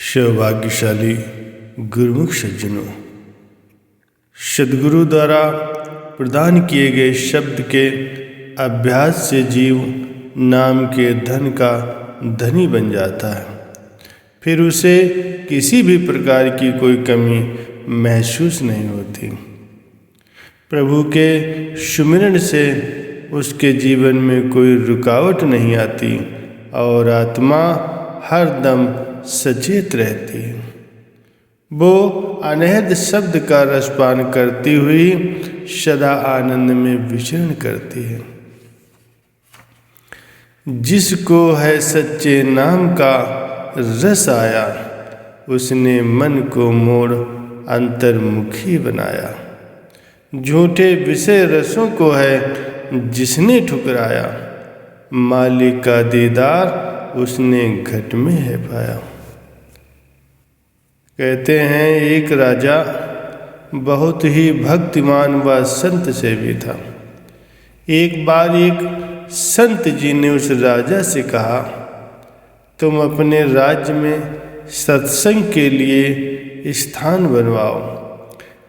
सौभाग्यशाली गुरुमुख सज्जनों, सद्गुरु द्वारा प्रदान किए गए शब्द के अभ्यास से जीव नाम के धन का धनी बन जाता है। फिर उसे किसी भी प्रकार की कोई कमी महसूस नहीं होती। प्रभु के सुमिरन से उसके जीवन में कोई रुकावट नहीं आती और आत्मा हर दम सचेत रहती है। वो अनहद शब्द का रसपान करती हुई सदा आनंद में विचरण करती है। जिसको है सच्चे नाम का रस आया, उसने मन को मोड़ अंतर्मुखी बनाया। झूठे विषय रसों को है जिसने ठुकराया, मालिक का दीदार उसने घट में है पाया। कहते हैं एक राजा बहुत ही भक्तिमान व संत सेवी था। एक बार एक संत जी ने उस राजा से कहा, तुम अपने राज्य में सत्संग के लिए स्थान बनवाओ,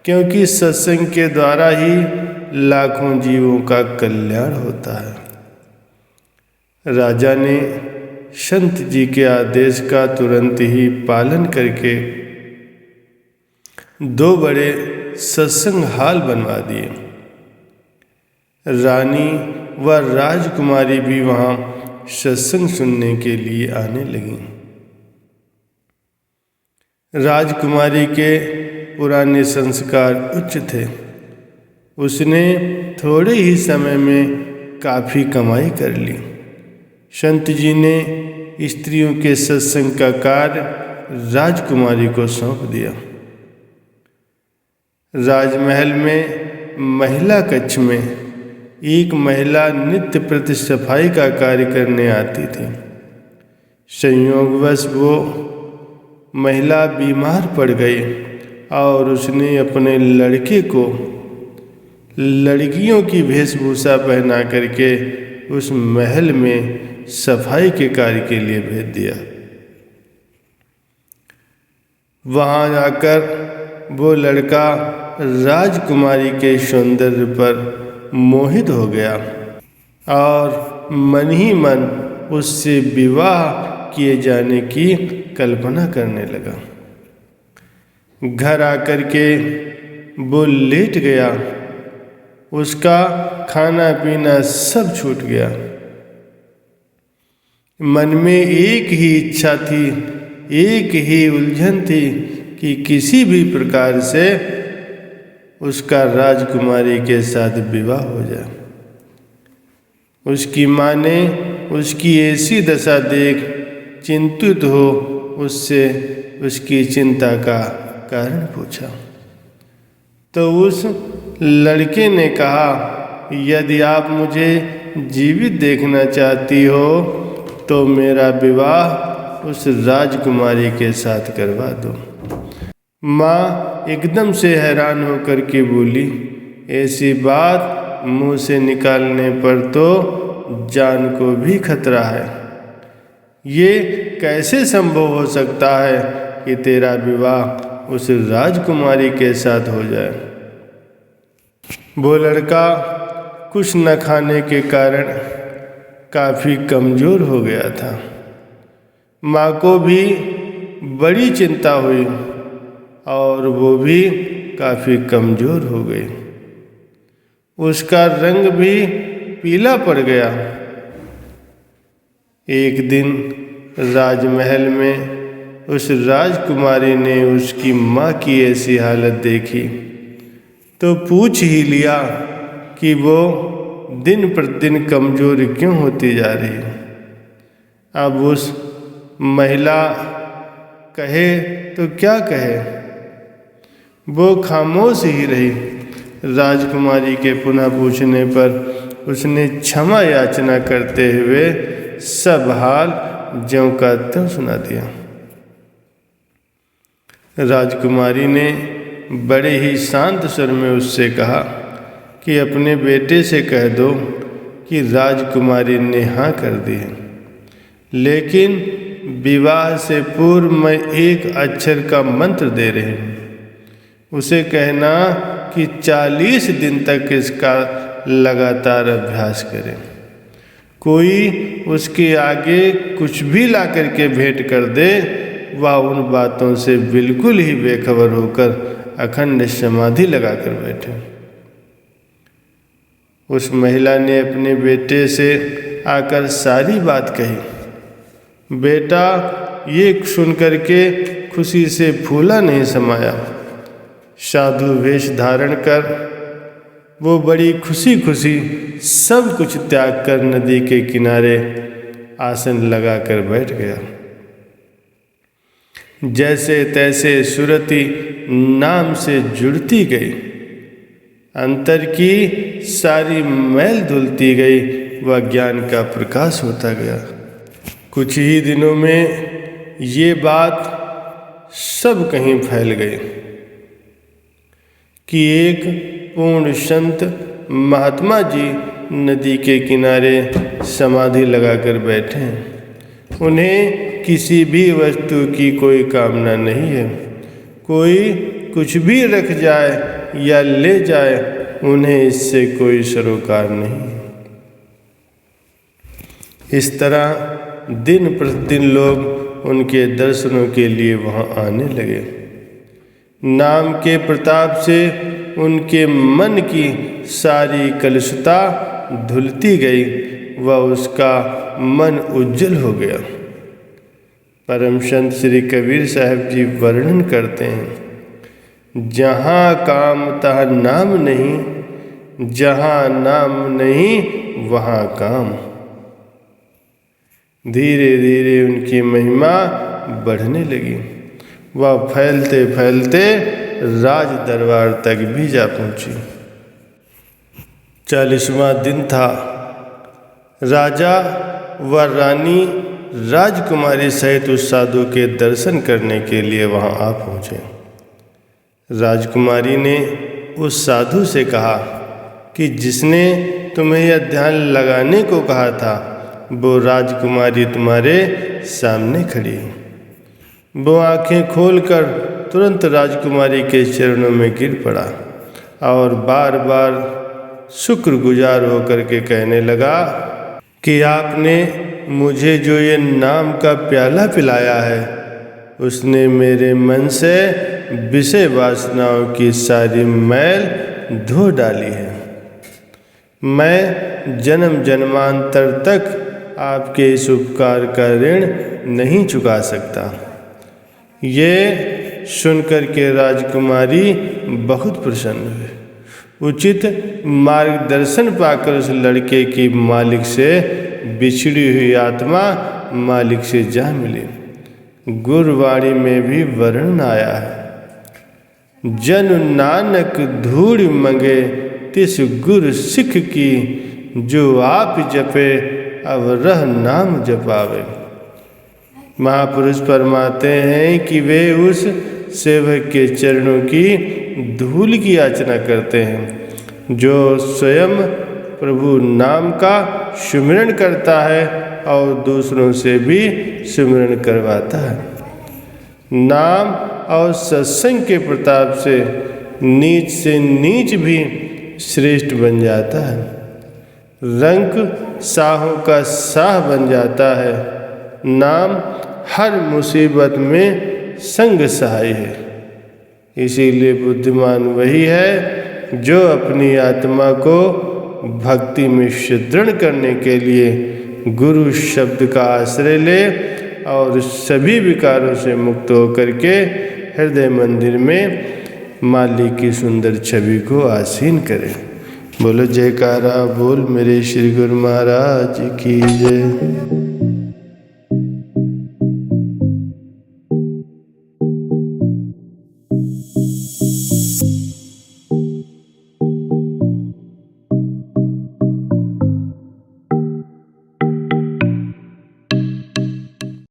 क्योंकि सत्संग के द्वारा ही लाखों जीवों का कल्याण होता है। राजा ने संत जी के आदेश का तुरंत ही पालन करके 2 बड़े सत्संग हाल बनवा दिए। रानी व राजकुमारी भी वहाँ सत्संग सुनने के लिए आने लगी। राजकुमारी के पुराने संस्कार उच्च थे। उसने थोड़े ही समय में काफ़ी कमाई कर ली। संत जी ने स्त्रियों के सत्संग का कार्य राजकुमारी को सौंप दिया। राजमहल में महिला कक्ष में एक महिला नित्य प्रति सफाई का कार्य करने आती थी। संयोगवश वो महिला बीमार पड़ गई और उसने अपने लड़के को लड़कियों की वेशभूषा पहना करके उस महल में सफाई के कार्य के लिए भेज दिया। वहाँ जाकर वो लड़का राजकुमारी के सौंदर्य पर मोहित हो गया और मन ही मन उससे विवाह किए जाने की कल्पना करने लगा। घर आकर के वो लेट गया। उसका खाना पीना सब छूट गया। मन में एक ही इच्छा थी, एक ही उलझन थी कि किसी भी प्रकार से उसका राजकुमारी के साथ विवाह हो जाए। उसकी माँ ने उसकी ऐसी दशा देख चिंतित हो उससे उसकी चिंता का कारण पूछा। तो उस लड़के ने कहा, यदि आप मुझे जीवित देखना चाहती हो तो मेरा विवाह उस राजकुमारी के साथ करवा दो। माँ एकदम से हैरान होकर के बोली, ऐसी बात मुंह से निकालने पर तो जान को भी खतरा है। ये कैसे संभव हो सकता है कि तेरा विवाह उस राजकुमारी के साथ हो जाए। वो लड़का कुछ न खाने के कारण काफ़ी कमज़ोर हो गया था। माँ को भी बड़ी चिंता हुई और वो भी काफ़ी कमज़ोर हो गई। उसका रंग भी पीला पड़ गया। एक दिन राजमहल में उस राजकुमारी ने उसकी माँ की ऐसी हालत देखी तो पूछ ही लिया कि वो दिन प्रतिदिन कमज़ोर क्यों होती जा रही है। अब उस महिला कहे तो क्या कहे, वो खामोश ही रही। राजकुमारी के पुनः पूछने पर उसने क्षमा याचना करते हुए सब हाल ज्यों का त्यों सुना दिया। राजकुमारी ने बड़े ही शांत स्वर में उससे कहा कि अपने बेटे से कह दो कि राजकुमारी ने हाँ कर दी है, लेकिन विवाह से पूर्व मैं एक अक्षर का मंत्र दे रही हूँ। उसे कहना कि 40 दिन तक इसका लगातार अभ्यास करें। कोई उसके आगे कुछ भी ला करके भेंट कर दे, वह उन बातों से बिल्कुल ही बेखबर होकर अखंड समाधि लगाकर बैठे। उस महिला ने अपने बेटे से आकर सारी बात कही। बेटा ये सुनकर के खुशी से फूला नहीं समाया। साधु वेश धारण कर वो बड़ी खुशी खुशी सब कुछ त्याग कर नदी के किनारे आसन लगाकर बैठ गया। जैसे तैसे सुरति नाम से जुड़ती गई, अंतर की सारी मैल धुलती गई, वह ज्ञान का प्रकाश होता गया। कुछ ही दिनों में ये बात सब कहीं फैल गई कि एक पूर्ण संत महात्मा जी नदी के किनारे समाधि लगाकर बैठे हैं। उन्हें किसी भी वस्तु की कोई कामना नहीं है। कोई कुछ भी रख जाए या ले जाए, उन्हें इससे कोई सरोकार नहीं। इस तरह दिन प्रतिदिन लोग उनके दर्शनों के लिए वहाँ आने लगे। नाम के प्रताप से उनके मन की सारी कलुषता धुलती गई व उसका मन उज्जवल हो गया। परम संत श्री कबीर साहब जी वर्णन करते हैं, जहाँ काम तहाँ नाम नहीं, जहाँ नाम नहीं वहाँ काम। धीरे धीरे उनकी महिमा बढ़ने लगी। वह फैलते फैलते राज दरबार तक भी जा पहुंची। 40वां दिन था। राजा व रानी राजकुमारी सहित उस साधु के दर्शन करने के लिए वहां आ पहुंचे। राजकुमारी ने उस साधु से कहा कि जिसने तुम्हें यह ध्यान लगाने को कहा था, वो राजकुमारी तुम्हारे सामने खड़ी। वो आंखें खोलकर तुरंत राजकुमारी के चरणों में गिर पड़ा और बार बार शुक्रगुजार होकर के कहने लगा कि आपने मुझे जो ये नाम का प्याला पिलाया है, उसने मेरे मन से विषय वासनाओं की सारी मैल धो डाली है। मैं जन्म जन्मांतर तक आपके इस उपकार का ऋण नहीं चुका सकता। ये सुनकर के राजकुमारी बहुत प्रसन्न हुई। उचित मार्गदर्शन पाकर उस लड़के की मालिक से बिछड़ी हुई आत्मा मालिक से जा मिली। गुरवाणी में भी वर्णन आया है, जन नानक धूड़ मंगे तिस गुर सिख की, जो आप जपे अब रह नाम जपावे। महापुरुष फरमाते हैं कि वे उस सेवक के चरणों की धूल की याचना करते हैं जो स्वयं प्रभु नाम का सुमिरन करता है और दूसरों से भी सुमिरन करवाता है। नाम और सत्संग के प्रताप से नीच भी श्रेष्ठ बन जाता है। रंक साहों का साह बन जाता है। नाम हर मुसीबत में संग सहाय है। इसीलिए बुद्धिमान वही है जो अपनी आत्मा को भक्ति में सुदृढ़ करने के लिए गुरु शब्द का आश्रय ले और सभी विकारों से मुक्त होकर के हृदय मंदिर में मालिक की सुंदर छवि को आसीन करे। बोलो जयकारा बोल मेरे श्री गुरु महाराज की जय।